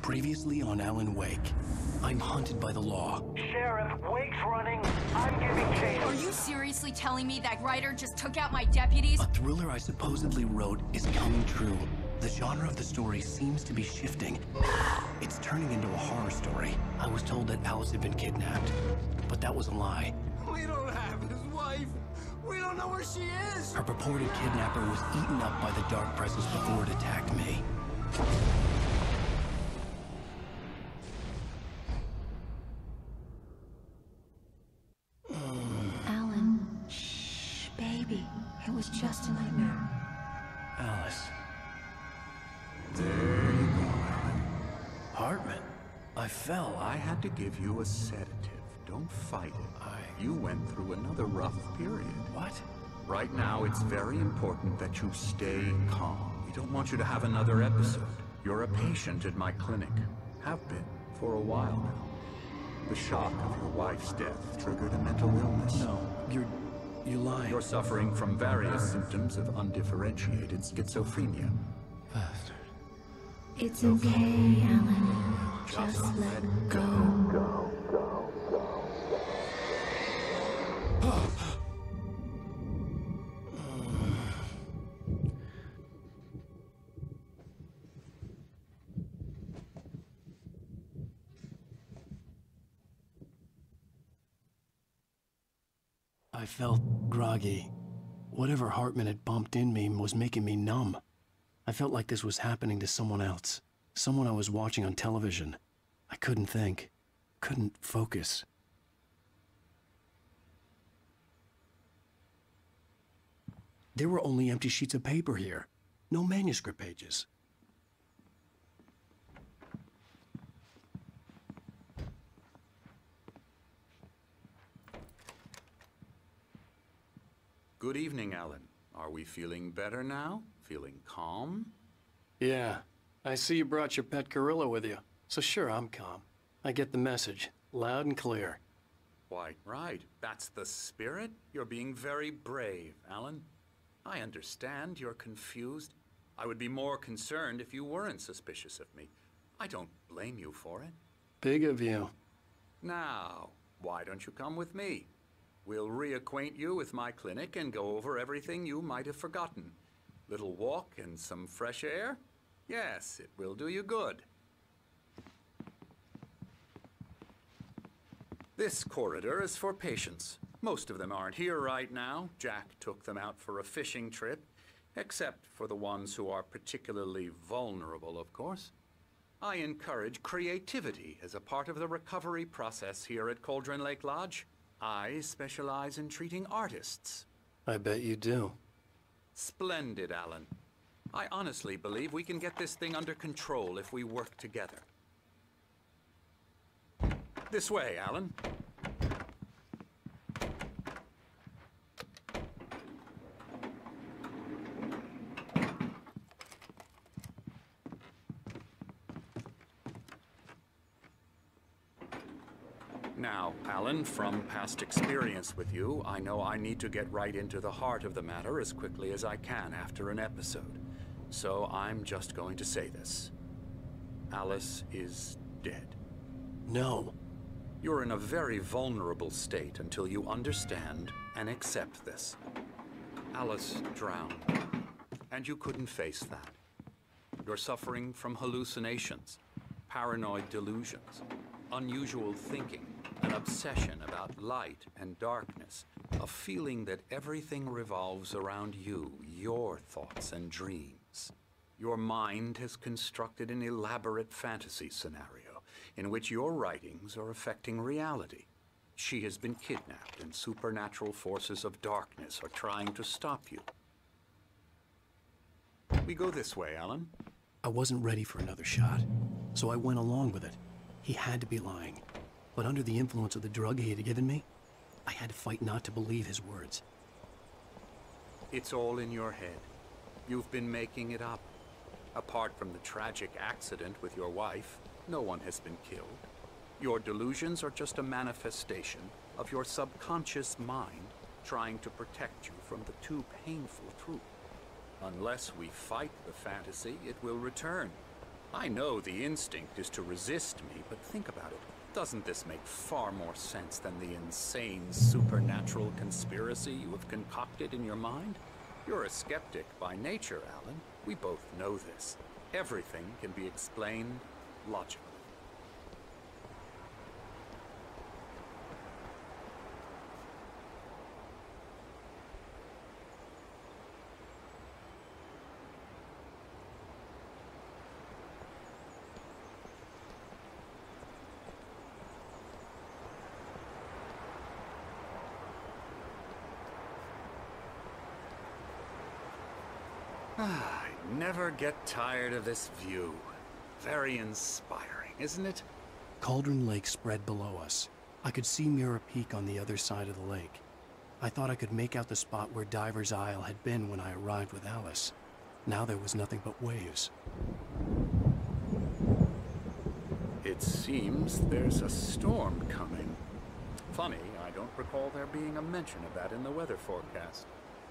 Previously on Alan Wake. I'm hunted by the law. Sheriff, Wake's running. I'm giving chase. Are you seriously telling me that Ryder just took out my deputies? A thriller I supposedly wrote is coming true. The genre of the story seems to be shifting. It's turning into a horror story. I was told that Alice had been kidnapped, but that was a lie. We don't have his wife. We don't know where she is. Her purported kidnapper was eaten up by the dark presence before it attacked me. Alan, shh, baby. It was just a nightmare. Alice. There you go, Alan. Hartman. I fell. I had to give you a sedative. Don't fight it. You went through another rough period. What? Right now, it's very important that you stay calm. We don't want you to have another episode. You're a patient at my clinic. Have been for a while now. The shock of your wife's death triggered a mental illness. No, you're lying. You're suffering from various symptoms of undifferentiated schizophrenia. Bastard. It's okay, Alan. Just let go. I felt groggy. Whatever Hartman had bumped in me was making me numb. I felt like this was happening to someone else. Someone I was watching on television. I couldn't think. Couldn't focus. There were only empty sheets of paper here. No manuscript pages. Good evening, Alan. Are we feeling better now? Feeling calm? Yeah. I see you brought your pet gorilla with you. So sure, I'm calm. I get the message. Loud and clear. Quite right. That's the spirit. You're being very brave, Alan. I understand you're confused. I would be more concerned if you weren't suspicious of me. I don't blame you for it. Big of you. Now, why don't you come with me? We'll reacquaint you with my clinic and go over everything you might have forgotten. Little walk and some fresh air? Yes, it will do you good. This corridor is for patients. Most of them aren't here right now. Jack took them out for a fishing trip, except for the ones who are particularly vulnerable, of course. I encourage creativity as a part of the recovery process here at Cauldron Lake Lodge. I specialize in treating artists. I bet you do. Splendid, Alan. I honestly believe we can get this thing under control if we work together. This way, Alan. Now, Alan, from past experience with you, I know I need to get right into the heart of the matter as quickly as I can after an episode. So I'm just going to say this. Alice is dead. No. You're in a very vulnerable state until you understand and accept this. Alice drowned, and you couldn't face that. You're suffering from hallucinations, paranoid delusions, unusual thinking, an obsession about light and darkness, a feeling that everything revolves around you, your thoughts and dreams. Your mind has constructed an elaborate fantasy scenario in which your writings are affecting reality. She has been kidnapped and supernatural forces of darkness are trying to stop you. We go this way, Alan. I wasn't ready for another shot, so I went along with it. He had to be lying. But under the influence of the drug he had given me, I had to fight not to believe his words. It's all in your head. You've been making it up. Apart from the tragic accident with your wife, no one has been killed. Your delusions are just a manifestation of your subconscious mind trying to protect you from the too painful truth. Unless we fight the fantasy, it will return. I know the instinct is to resist me, but think about it. Doesn't this make far more sense than the insane supernatural conspiracy you have concocted in your mind? You're a skeptic by nature, Alan. We both know this. Everything can be explained logically. I never get tired of this view. Very inspiring, isn't it? Cauldron Lake spread below us. I could see Mirror Peak on the other side of the lake. I thought I could make out the spot where Diver's Isle had been when I arrived with Alice. Now there was nothing but waves. It seems there's a storm coming. Funny, I don't recall there being a mention of that in the weather forecast.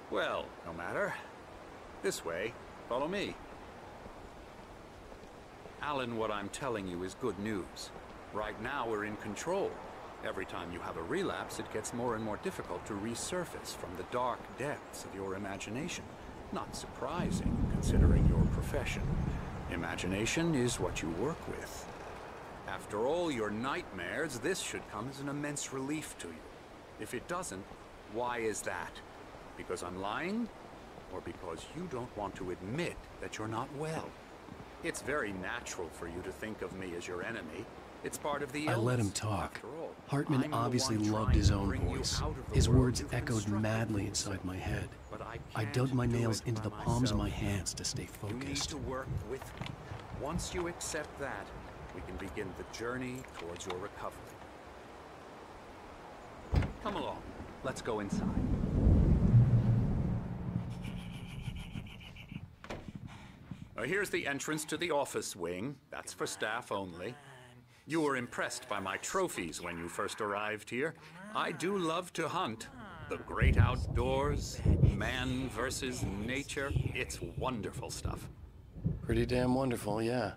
Well, no matter. This way. Follow me. Alan, what I'm telling you is good news. Right now, we're in control. Every time you have a relapse, it gets more and more difficult to resurface from the dark depths of your imagination. Not surprising, considering your profession. Imagination is what you work with. After all your nightmares, this should come as an immense relief to you. If it doesn't, why is that? Because I'm lying? Or because you don't want to admit that you're not well? It's very natural for you to think of me as your enemy. It's part of the illness. I let him talk. After all, Hartman I'm the obviously one loved trying his to own bring you voice. out of the His world words you've echoed constructed madly for inside yourself. my head. But I can't dug my do nails it into by the palms of my myself. hands to stay You need focused. to work with me. Once you accept that, we can begin the journey towards your recovery. Come along. Let's go inside. Here's the entrance to the office wing. That's for staff only. You were impressed by my trophies when you first arrived here. I do love to hunt. The great outdoors, man versus nature. It's wonderful stuff. Pretty damn wonderful, yeah.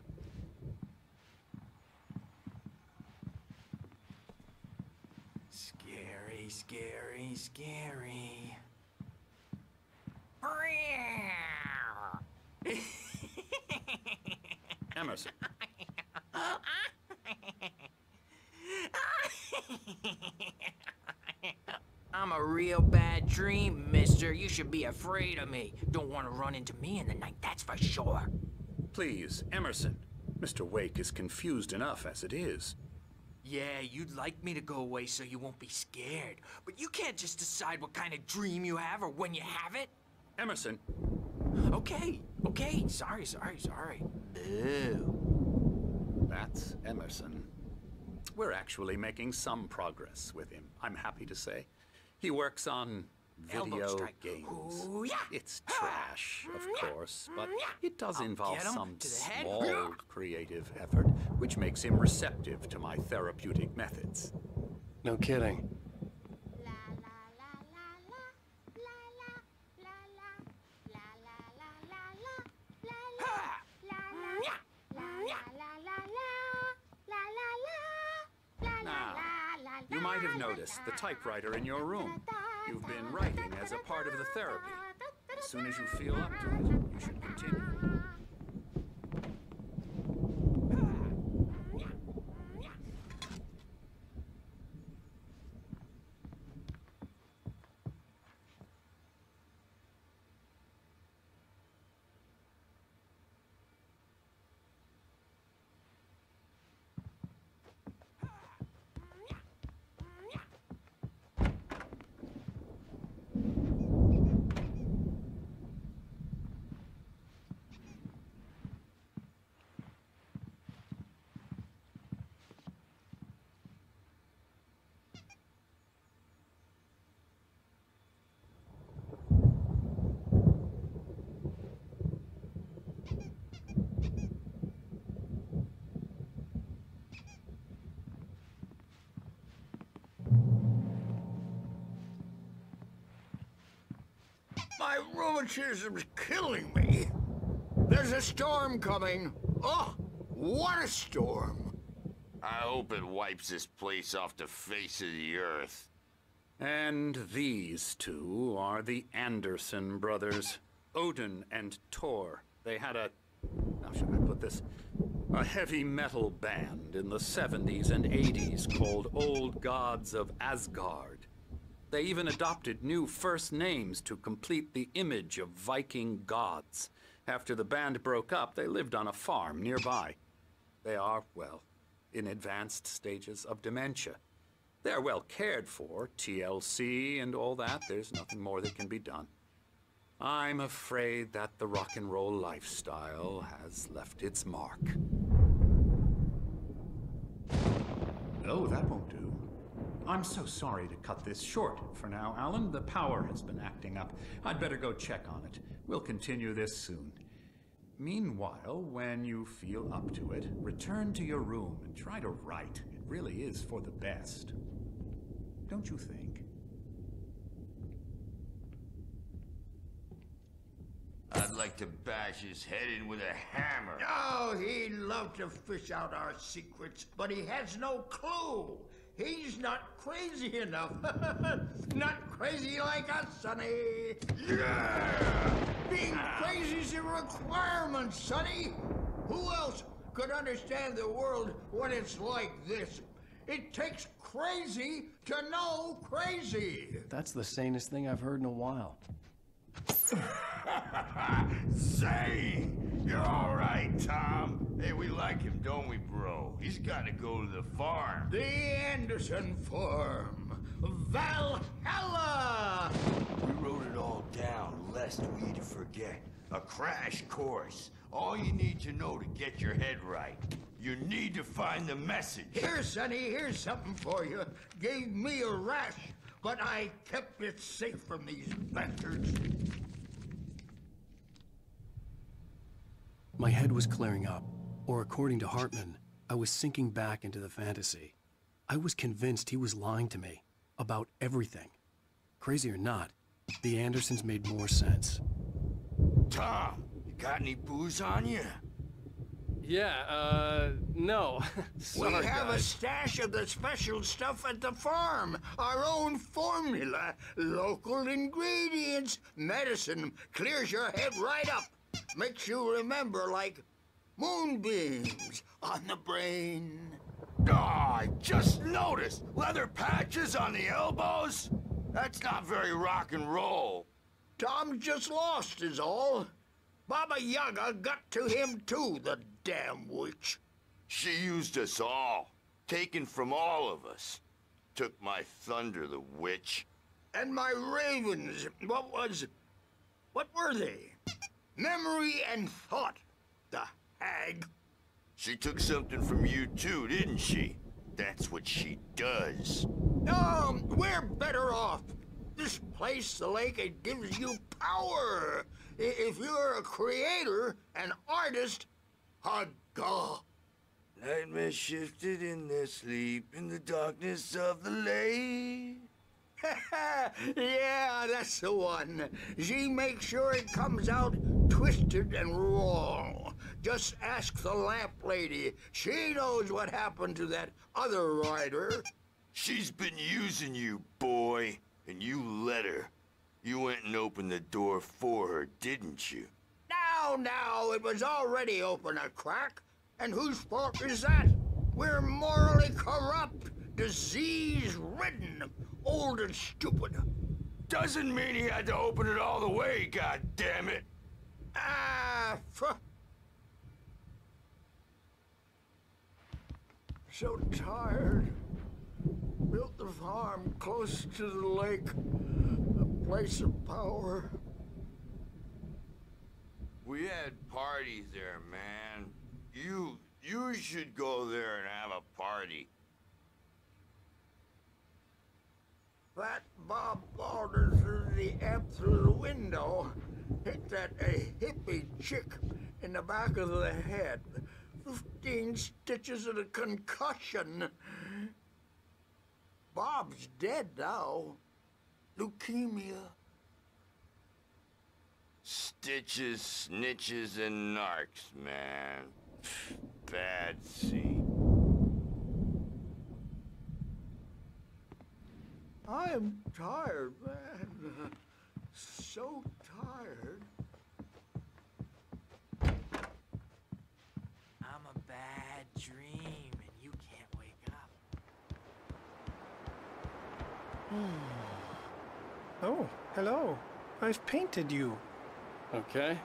Scary, scary, scary. Emerson. I'm a real bad dream, mister. You should be afraid of me. Don't want to run into me in the night, that's for sure. Please, Emerson. Mr. Wake is confused enough as it is. Yeah, you'd like me to go away so you won't be scared. But you can't just decide what kind of dream you have or when you have it. Emerson. Okay, okay. Sorry. Ew. That's Emerson. We're actually making some progress with him, I'm happy to say. He works on Elbow video strike. games. Ooh, yeah. It's trash, of course, but it does I'll involve get him some to the head. small creative effort, which makes him receptive to my therapeutic methods. No kidding. Now, you might have noticed the typewriter in your room. You've been writing as a part of the therapy. As soon as you feel up to it, you should continue. My rheumatism's killing me. There's a storm coming. Oh, What a storm! I hope it wipes this place off the face of the earth. And these two are the Anderson brothers, Odin and Thor. They had how should I put this? A heavy metal band in the 70s and 80s called Old Gods of Asgard. They even adopted new first names to complete the image of Viking gods. After the band broke up, they lived on a farm nearby. They are, well, in advanced stages of dementia. They're well cared for, TLC and all that. There's nothing more that can be done. I'm afraid that the rock and roll lifestyle has left its mark. Oh, that won't do. I'm so sorry to cut this short for now, Alan. The power has been acting up. I'd better go check on it. We'll continue this soon. Meanwhile, when you feel up to it, return to your room and try to write. It really is for the best. Don't you think? I'd like to bash his head in with a hammer. Oh, he'd love to fish out our secrets, but he has no clue. He's not crazy enough. Not crazy like us, Sonny. Yeah! Being crazy's a requirement, Sonny. Who else could understand the world when it's like this? It takes crazy to know crazy. That's the sanest thing I've heard in a while. Zane! You're all right, Tom. Hey, we like him, don't we, bro? He's got to go to the farm. The Anderson Farm. Valhalla! We wrote it all down, lest we forget. A crash course. All you need to know to get your head right. You need to find the message. Here, Sonny, here's something for you. Gave me a rash, but I kept it safe from these bastards. My head was clearing up, or according to Hartman, I was sinking back into the fantasy. I was convinced he was lying to me about everything. Crazy or not, the Andersons made more sense. Tom, you got any booze on you? Yeah, no. Sorry, We have a guys. stash of the special stuff at the farm. Our own formula. Local ingredients. Medicine clears your head right up. Makes you remember like moonbeams on the brain. Oh, I just noticed. Leather patches on the elbows? That's not very rock and roll. Tom just lost is all. Baba Yaga got to him too, the damn witch. She used us all. Taken from all of us. Took my thunder, the witch. And my ravens, what were they? Memory and thought, the hag. She took something from you too, didn't she? That's what she does. We're better off. This place, the lake, it gives you power. If you're a creator, an artist, a god. Nightmares shifted in their sleep in the darkness of the lake. Yeah, that's the one. She makes sure it comes out twisted and wrong. Just ask the lamp lady. She knows what happened to that other rider. She's been using you, boy, and you let her. You went and opened the door for her, didn't you? Now, it was already open a crack. And whose fault is that? We're morally corrupt, disease-ridden, old and stupid. Doesn't mean he had to open it all the way, goddammit. So tired. Built the farm close to the lake, a place of power. We had parties there, man. You should go there and have a party. That Bob Balder threw the amp through the window, hit that hippie chick in the back of the head. 15 stitches and a concussion. Bob's dead now. Leukemia. Stitches, snitches, and narcs, man. bad scene. I am tired, man. So tired. I'm a bad dream, and you can't wake up. Oh, hello. I've painted you. Okay.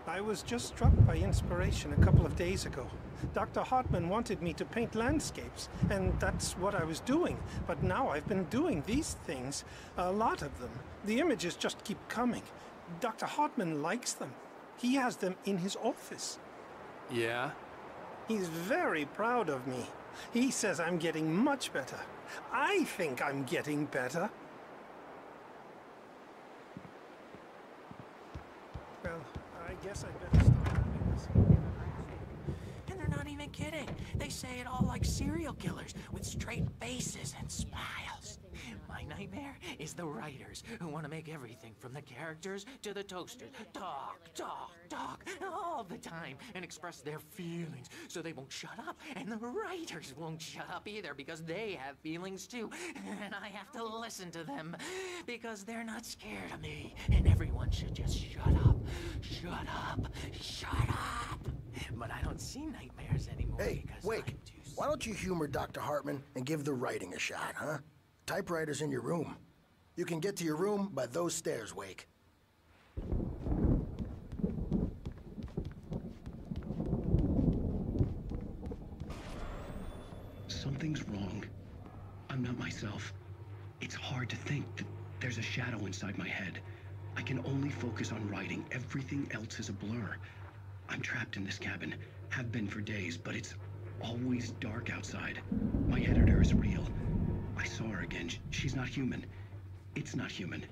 I was just struck by inspiration a couple of days ago. Dr. Hartman wanted me to paint landscapes, and that's what I was doing. But now I've been doing these things, a lot of them. The images just keep coming. Dr. Hartman likes them. He has them in his office. Yeah? He's very proud of me. He says I'm getting much better. I think I'm getting better. Well, I guess I'd better stop having this. And they're not even kidding. They say it all like serial killers with straight faces and smiles. My nightmare is the writers who want to make everything from the characters to the toasters talk all the time and express their feelings so they won't shut up. And the writers won't shut up either because they have feelings too. And I have to listen to them because they're not scared of me. And everyone should just shut up. Shut up. Shut up. But I don't see nightmares anymore. Hey, because Wake, I'm too why don't you humor Dr. Hartman and give the writing a shot, huh? Typewriter's in your room. You can get to your room by those stairs, Wake. Something's wrong. I'm not myself. It's hard to think that there's a shadow inside my head. I can only focus on writing. Everything else is a blur. I'm trapped in this cabin. Have been for days, but it's always dark outside. My editor is real. I saw her again. She's not human. It's not human.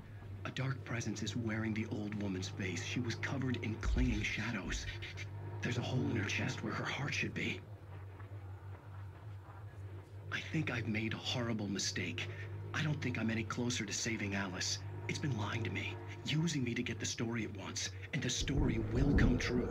A dark presence is wearing the old woman's face. She was covered in clinging shadows. There's a hole in her chest where her heart should be. I think I've made a horrible mistake. I don't think I'm any closer to saving Alice. It's been lying to me, using me to get the story it wants, and the story will come true.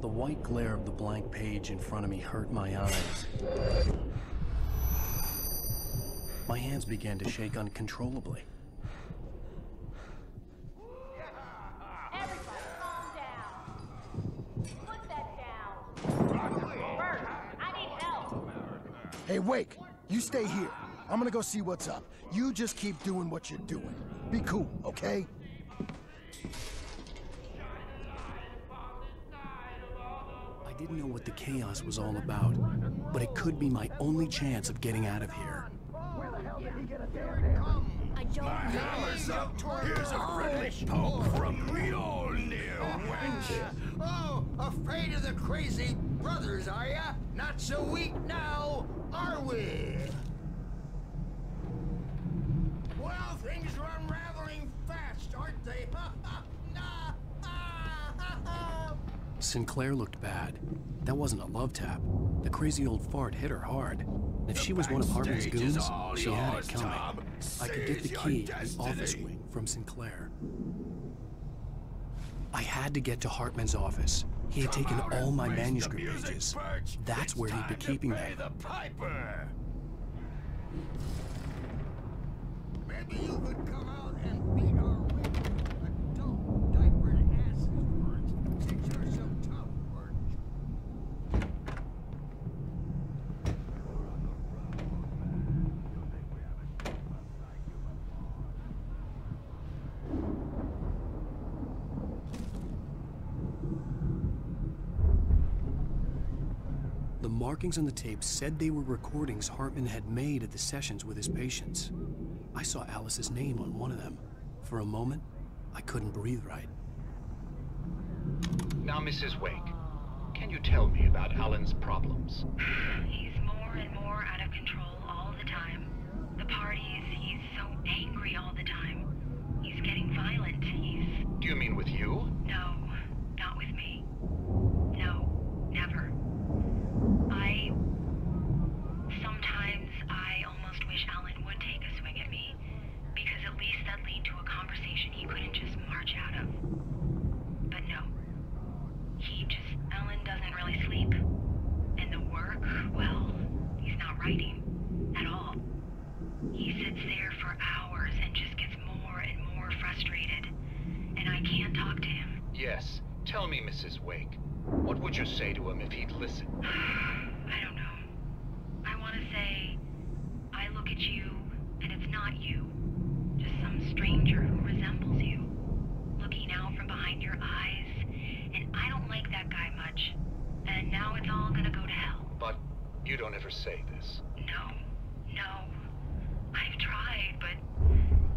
The white glare of the blank page in front of me hurt my eyes. My hands began to shake uncontrollably. Everybody, calm down. Put that down. Bert, I need help. Hey, Wake, you stay here. I'm gonna go see what's up. You just keep doing what you're doing. Be cool, okay? I didn't know what the chaos was all about, but it could be my only chance of getting out of here. I don't Hammer's up. Here's a friendly poke from Mjolnir, wench. Oh, afraid of the crazy brothers, are ya? Not so weak now, are we? Well, things are unraveling fast, aren't they? Sinclair looked bad. That wasn't a love tap. The crazy old fart hit her hard. If she was one of Hartman's goons, she had it coming. I could get the key to the office wing from Sinclair. I had to get to Hartman's office. He had taken all my manuscript pages. That's where he'd be keeping them. Maybe you could come out and beat our way. But don't diaper asses, Burns. Since you're so tough, Burns. The markings on the tape said they were recordings Hartman had made at the sessions with his patients. I saw Alice's name on one of them. For a moment, I couldn't breathe right. Now, Mrs. Wake, can you tell me about Alan's problems? He's more more and more out of control all the time. The parties, he's so angry all the time. He's getting violent. Do you mean with you? No, not with me. No, never. Sometimes I almost wish Alan would take a swing at me, because at least that lead to a conversation he couldn't just march out of. But no. Alan doesn't really sleep. And the work, well, he's not writing at all. He sits there for hours and just gets more and more frustrated. And I can't talk to him. Yes. Tell me, Mrs. Wake. What would you say to him if he'd listen? I don't know. I want to say, I look at you, and it's not you. Just some stranger who resembles you. Looking out from behind your eyes. And I don't like that guy much. And now it's all gonna go to hell. But you don't ever say this. No. I've tried, but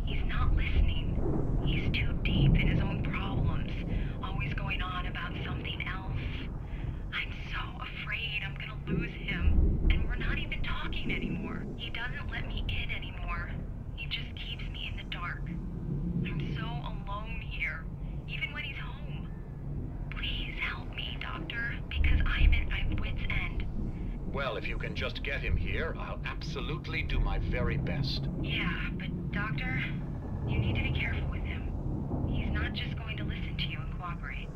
he's not listening. He's too deep in his own problems, always going on about something else. I'm so afraid I'm gonna lose him, and we're not even talking anymore. He doesn't let me in anymore. He just keeps me in the dark. I'm so alone here, even when he's home. Please help me, Doctor, because I'm at my wit's end. Well, if you can just get him here, I'll absolutely do my very best. Yeah, but Doctor, you need to be careful with him. He's not just going to listen to you and cooperate.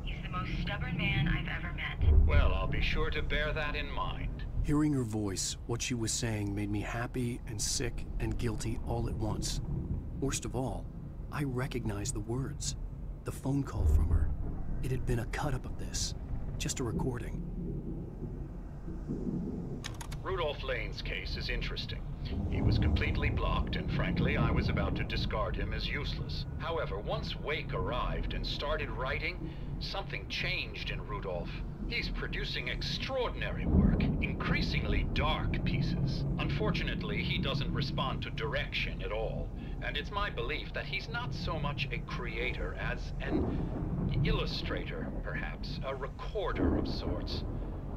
He's the most stubborn man I've ever met. Well, I'll be sure to bear that in mind. Hearing her voice, what she was saying made me happy and sick and guilty all at once. Worst of all, I recognized the words. The phone call from her. It had been a cut-up of this. Just a recording. Rudolph Lane's case is interesting. He was completely blocked, and frankly, I was about to discard him as useless. However, once Wake arrived and started writing, something changed in Rudolph. He's producing extraordinary work, increasingly dark pieces. Unfortunately, he doesn't respond to direction at all, and it's my belief that he's not so much a creator as an illustrator, perhaps, a recorder of sorts.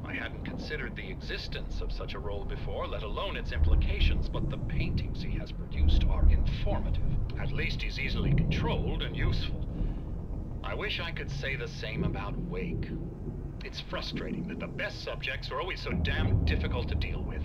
I hadn't considered the existence of such a role before, let alone its implications, but the paintings he has produced are informative. At least he's easily controlled and useful. I wish I could say the same about Wake. It's frustrating that the best subjects are always so damn difficult to deal with.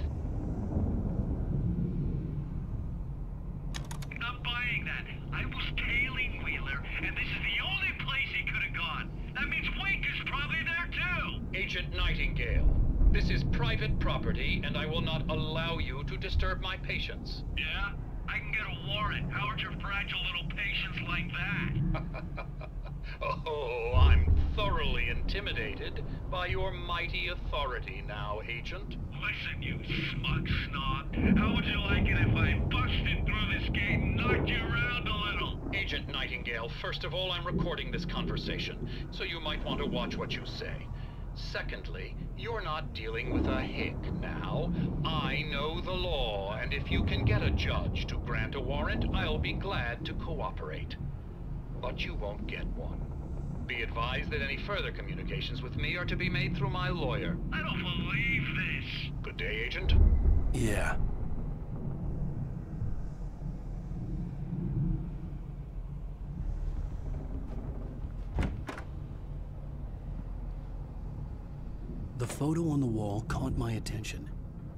Not buying that. I was tailing Wheeler, and this is the only place he could have gone. That means Wake is probably there too! Agent Nightingale, this is private property, and I will not allow you to disturb my patients. Yeah? I can get a warrant. How's your fragile little patience like that? Oh, I'm thoroughly intimidated by your mighty authority now, Agent. Listen, you smug snob. How would you like it if I busted through this gate and knocked you around a little? Agent Nightingale, first of all, I'm recording this conversation, so you might want to watch what you say. Secondly, you're not dealing with a hick now. I know the law, and if you can get a judge to grant a warrant, I'll be glad to cooperate. But you won't get one. Be advised that any further communications with me are to be made through my lawyer. I don't believe this. Good day, Agent. Yeah. The photo on the wall caught my attention.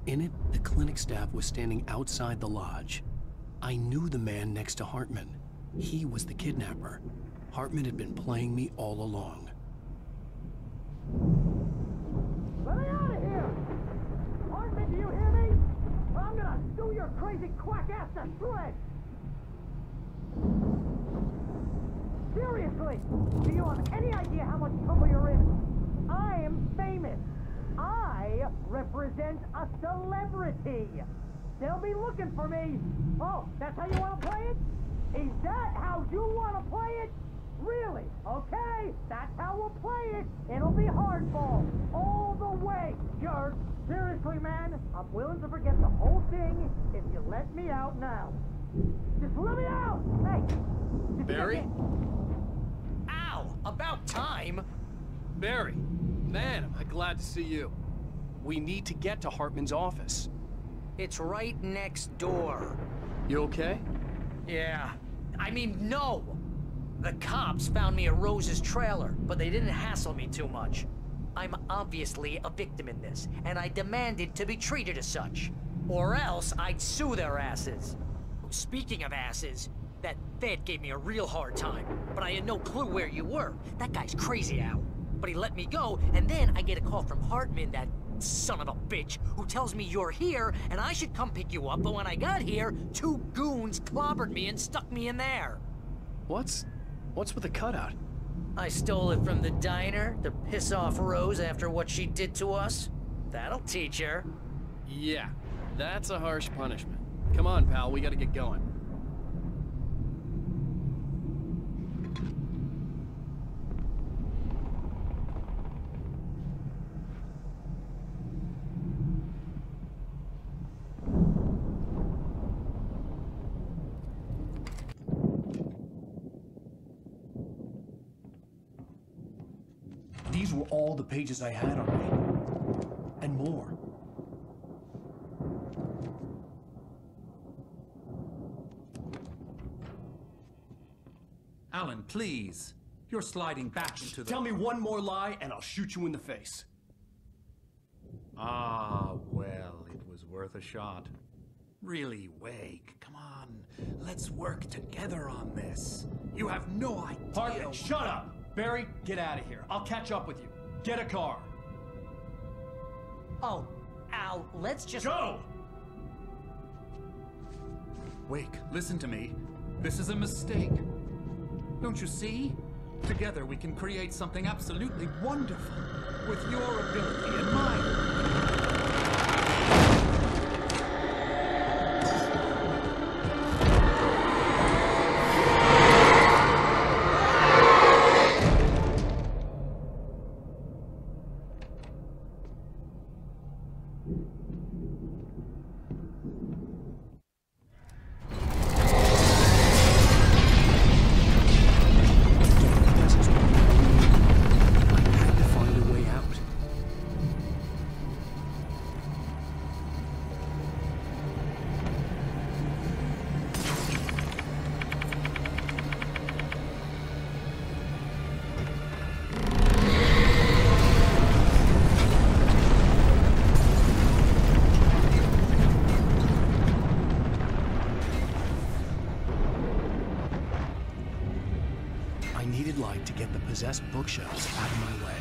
In it, the clinic staff was standing outside the lodge. I knew the man next to Hartman. He was the kidnapper. Hartman had been playing me all along. Let me out of here! Hartman, do you hear me? Or I'm gonna sue your crazy quack ass to shreds! Seriously, do you have any idea how much trouble you're in? I am famous. I represent a celebrity. They'll be looking for me. Oh, that's how you want to play it? Is that how you want to play it? Really? Okay, that's how we'll play it. It'll be hardball all the way, jerk. Seriously, man, I'm willing to forget the whole thing if you let me out now. Just let me out! Hey! Barry? Ow! About time! Barry, man, am I glad to see you. We need to get to Hartman's office. It's right next door. You okay? Yeah. I mean, no! The cops found me at Rose's trailer, but they didn't hassle me too much. I'm obviously a victim in this, and I demanded to be treated as such. Or else I'd sue their asses. Speaking of asses, that Fed gave me a real hard time, but I had no clue where you were. That guy's crazy, Al. But he let me go, and then I get a call from Hartman, that son of a bitch, who tells me you're here, and I should come pick you up, but when I got here, 2 goons clobbered me and stuck me in there. What's with the cutout? I stole it from the diner to piss off Rose after what she did to us. That'll teach her. Yeah, that's a harsh punishment. Come on, pal, we gotta get going. These were all the pages I had on me. And more. Alan, please. You're sliding back into the... Tell me one more lie and I'll shoot you in the face. Ah, well, it was worth a shot. Really, Wake, come on. Let's work together on this. You have no idea... Hartman, shut up! Barry, get out of here. I'll catch up with you. Get a car. Oh, Al, let's just... Go! Wake, listen to me. This is a mistake. Don't you see? Together we can create something absolutely wonderful. With your ability and mine. To get the possessed bookshelves out of my way.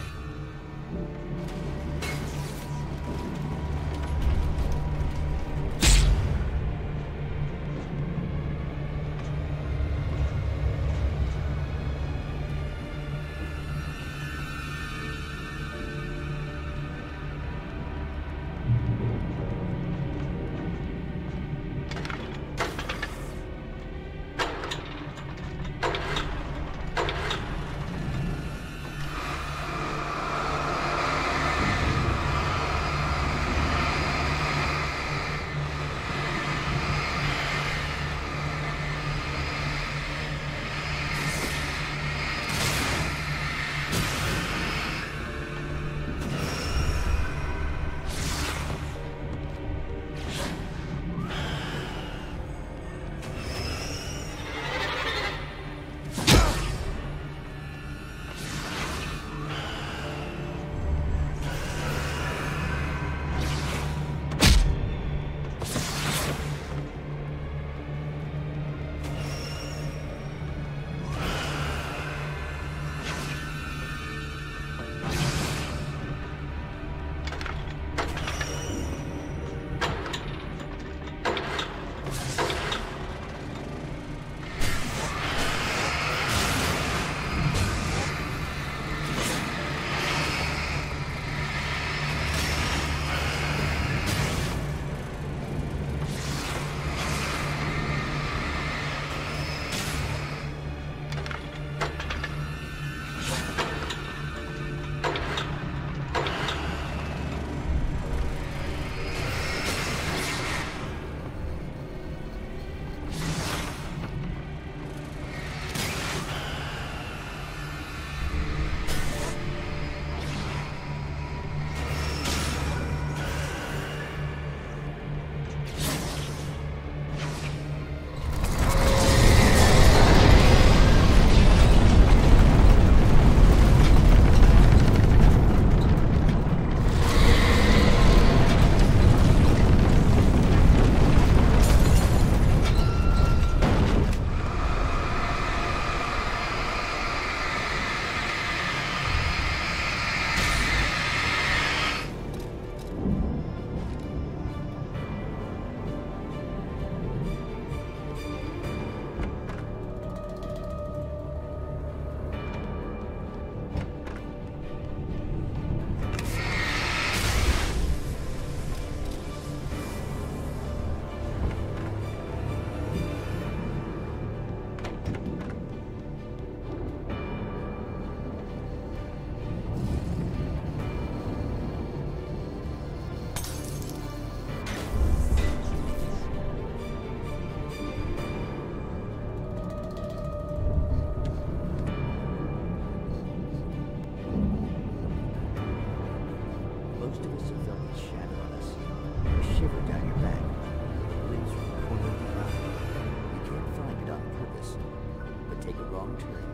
turn,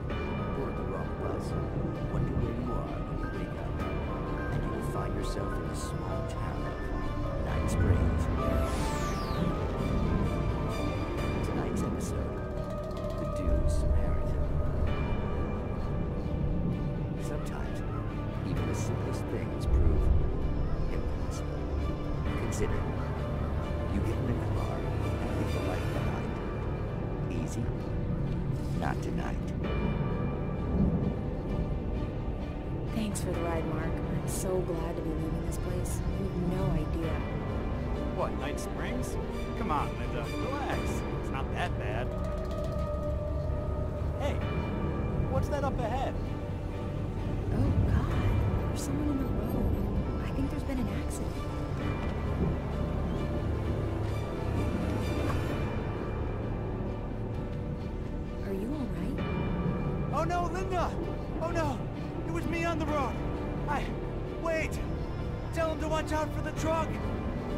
board the wrong bus, wonder where you are when you wake up, and you will find yourself in a small town of Night Springs. Tonight's episode, The Due Samaritan. Sometimes, even the simplest things prove impossible. Consider, you get in a car and leave the light behind. Easy? Not tonight. Thanks for the ride, Mark. I'm so glad to be leaving this place. You have no idea. What, Night Springs? Come on, Linda, relax. It's not that bad. Hey, what's that up ahead? Oh, God. There's someone in the road. I think there's been an accident. Are you all right? Oh no, Linda! Oh no! It was me on the road! Wait! Tell him to watch out for the truck!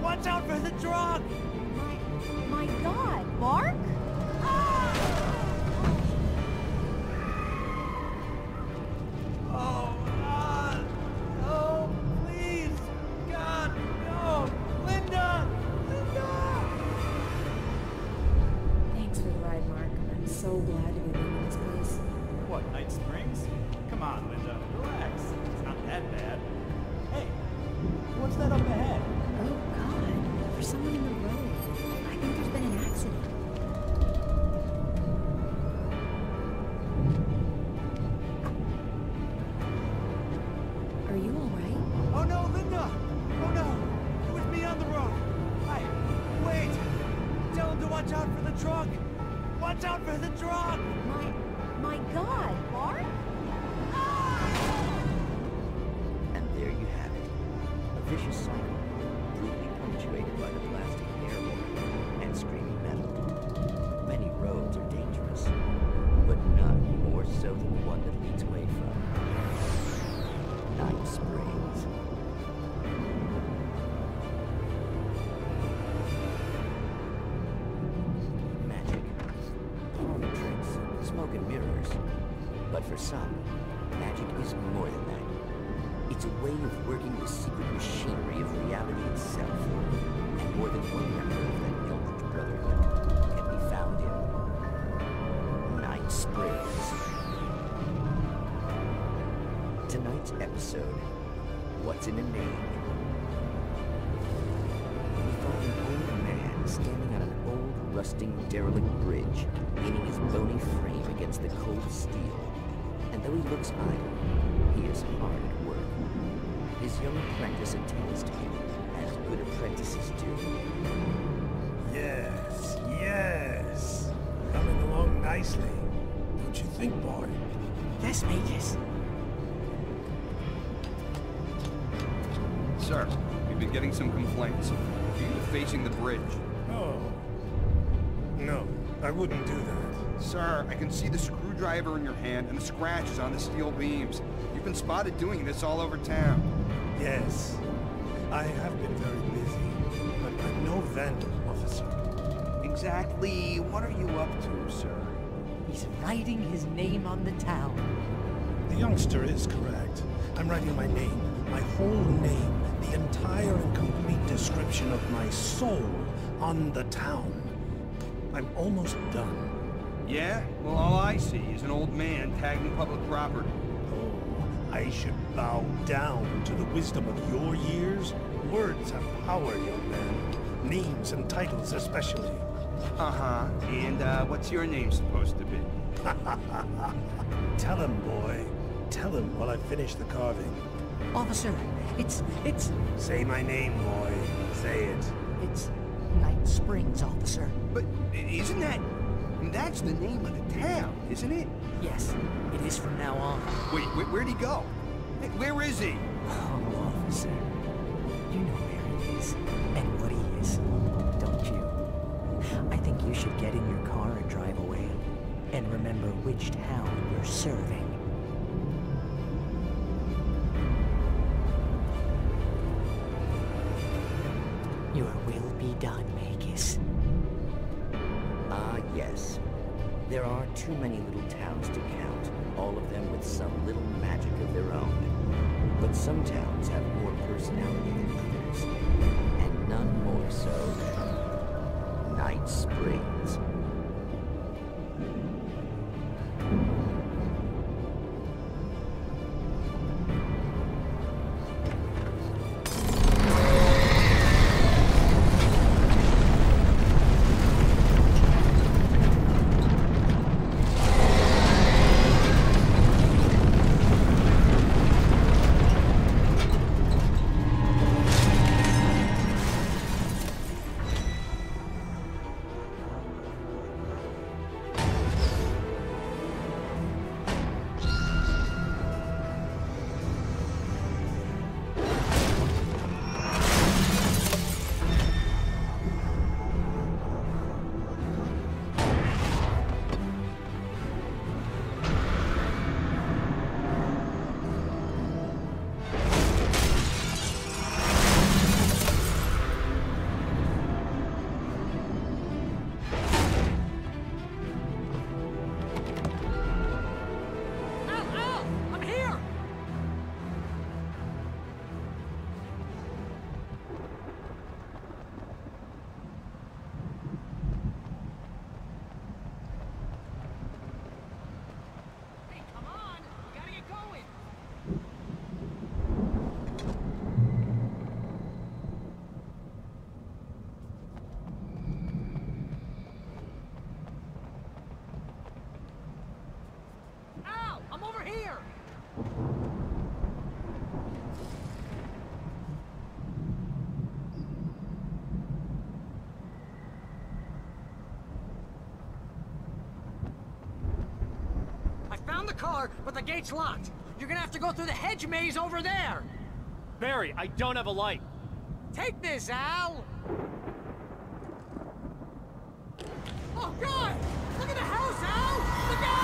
Watch out for the truck! My God, Mark? Oh, God! No! Please! God, no! Linda! Linda! Thanks for the ride, Mark. I'm so glad to be leaving this place. What, Night Springs? Come on, Linda, relax. It's not that bad. Hey, what's that up ahead? Oh, God. There's someone in the road. I think there's been an accident. Are you all right? Oh no, Linda! Oh no! It was me on the road! Wait! Tell him to watch out for the truck! Watch out for the truck! My God, Mark? And there you have it. A vicious cycle, brutally punctuated by the blasting air horn and screaming metal. Many roads are dangerous, but none more so than the one that leads away from Night Springs. Magic, parlor tricks, smoke and mirrors. But for some, magic is more than that. It's a way of working the secret machinery of reality itself. And more than one member of that eldritch brotherhood can be found in Night Springs. Tonight's episode, What's in a Name? We find an old man standing on an old, rusting, derelict bridge, leaning his bony frame against the cold steel. And though he looks idle, he is hard at work. His young apprentice attends to him, as good apprentices do. Yes, yes. Coming along nicely. Don't you think, boy? Yes, Magus. Sir, we've been getting some complaints. You're defacing the bridge. Oh. No, I wouldn't do that. Sir, I can see the screwdriver in your hand and the scratches on the steel beams. You've been spotted doing this all over town. Yes, I have been very busy, but I'm no vandal, officer. Exactly. What are you up to, sir? He's writing his name on the town. The youngster is correct. I'm writing my name, my whole name, the entire and complete description of my soul on the town. I'm almost done. Yeah? Well, all I see is an old man tagged in public property. Oh, I should bow down to the wisdom of your years. Words have power, young man. Names and titles especially. Uh-huh. And, what's your name supposed to be? Tell him, boy. Tell him while I finish the carving. Officer, it's... Say my name, boy. Say it. It's Night Springs, officer. But isn't that... That's the name of the town, isn't it? Yes, it is from now on. Wait, where'd he go? Hey, where is he? Oh, officer. You know where he is, and what he is, don't you? I think you should get in your car and drive away, and remember which town you're serving. Your will be done, Magus. Ah, yes. There are too many little towns to count, all of them with some little magic of their own. But some towns have more personality than others, and none more so than Night Springs. The car, but the gate's locked. You're gonna have to go through the hedge maze over there. Barry, I don't have a light. Take this, Al. Oh, God! Look at the house, Al! Look out!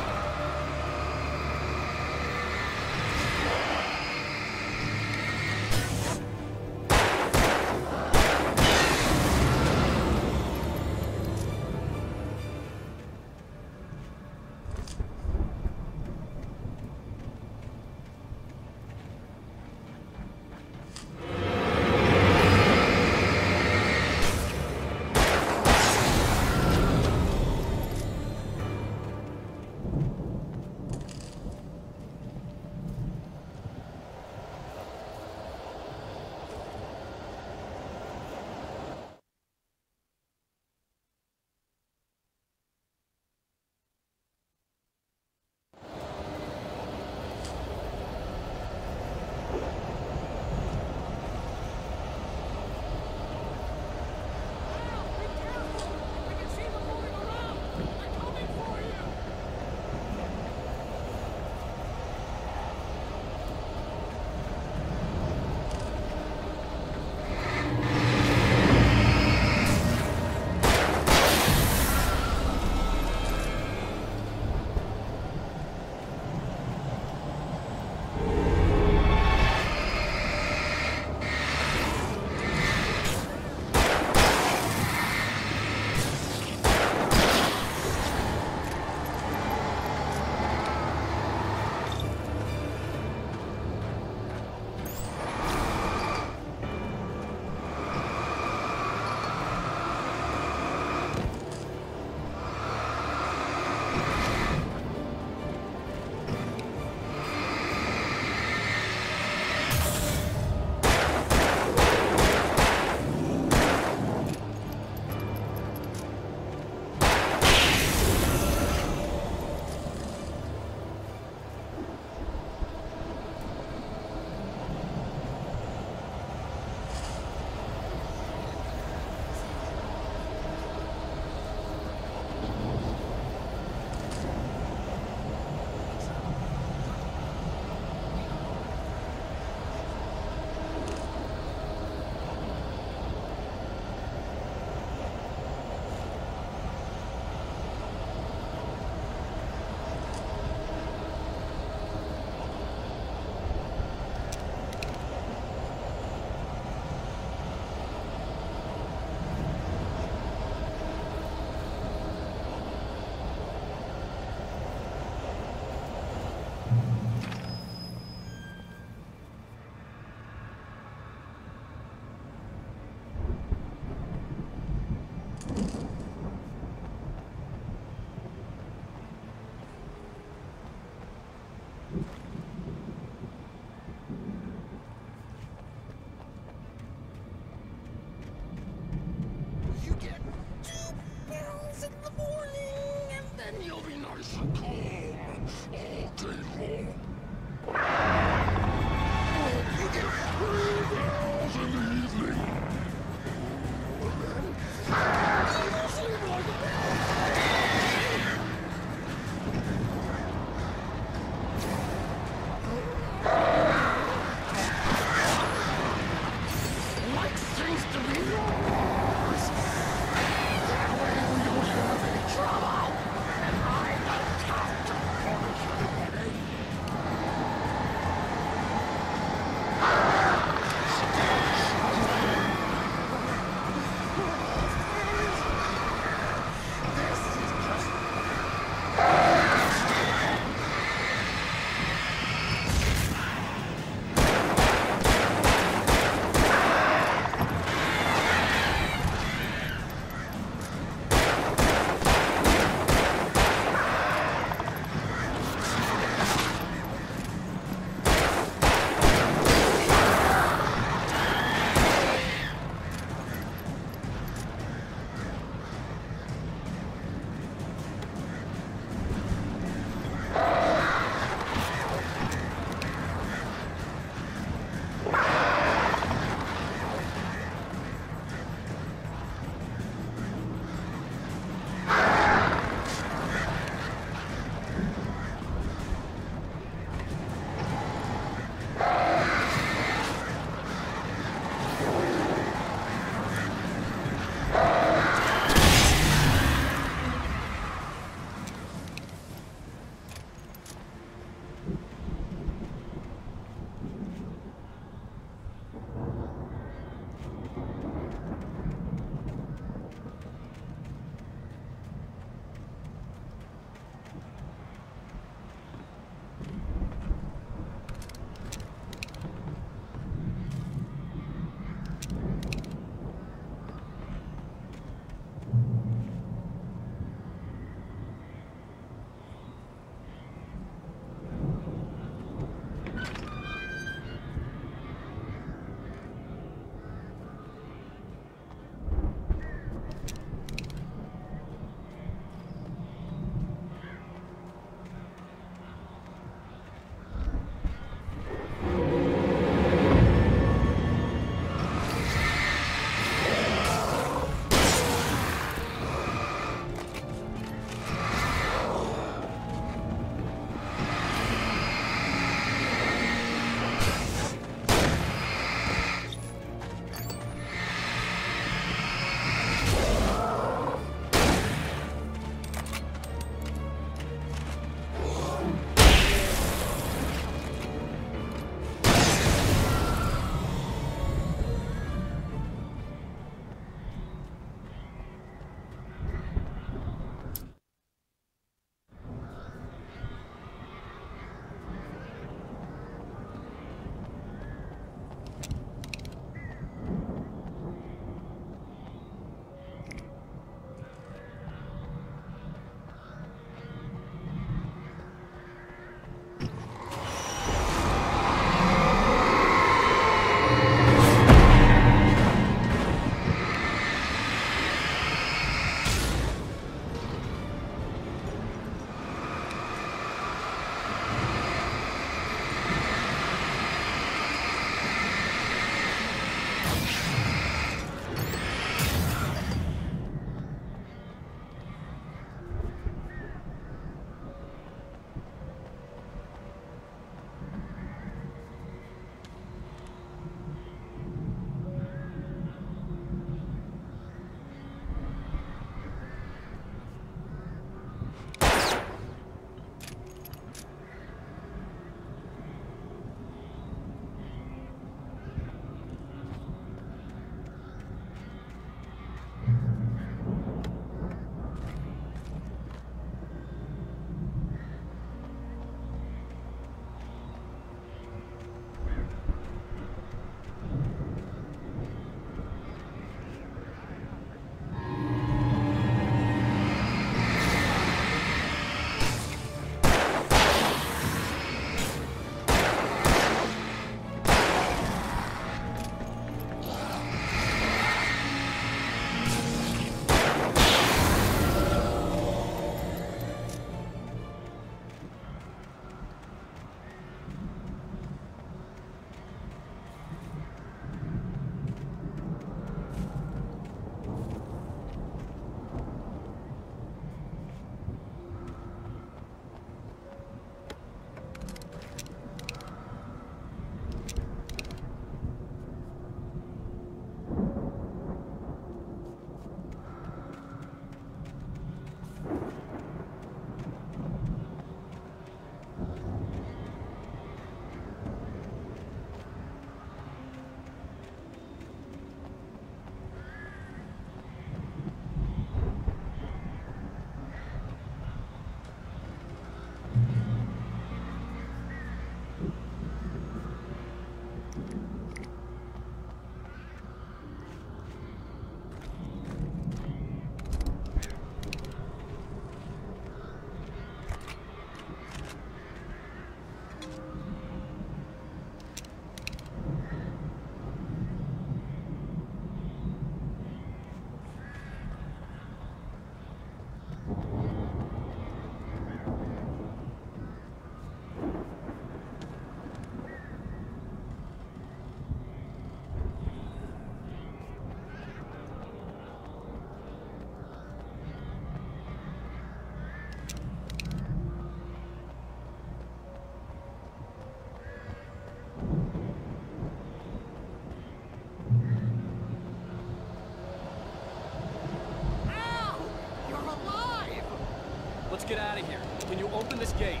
this gate?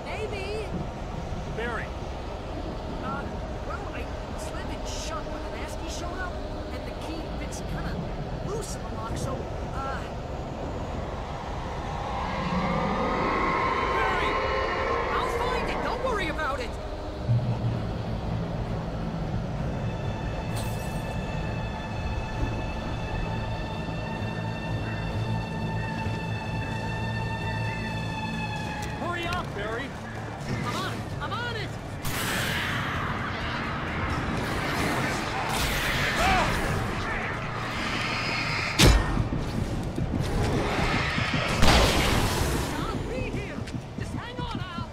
Maybe. Barry. Well, I slammed it shut when the Nasty showed up, and the key fits kind of loose in the lock, so, Barry! I'll find it, don't worry about it! Hurry up, Barry! I'm on it! I'll be here! Just hang on, Al!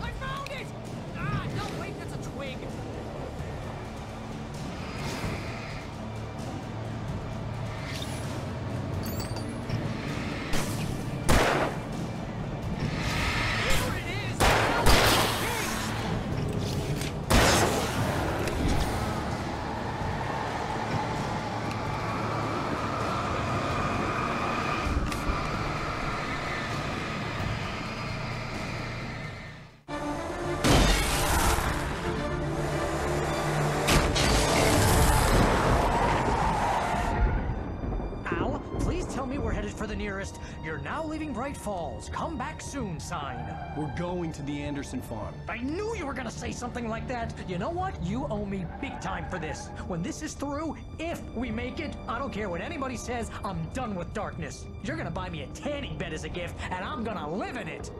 I found it! Ah, no, wait, that's a twig. Here it is! Al, please tell me we're headed for the nearest "You're now leaving Bright Falls. Come back soon" sign. We're going to the Anderson farm. I knew you were gonna say something like that. You know what? You owe me big time for this. When this is through, if we make it, I don't care what anybody says, I'm done with darkness. You're gonna buy me a tanning bed as a gift, and I'm gonna live in it.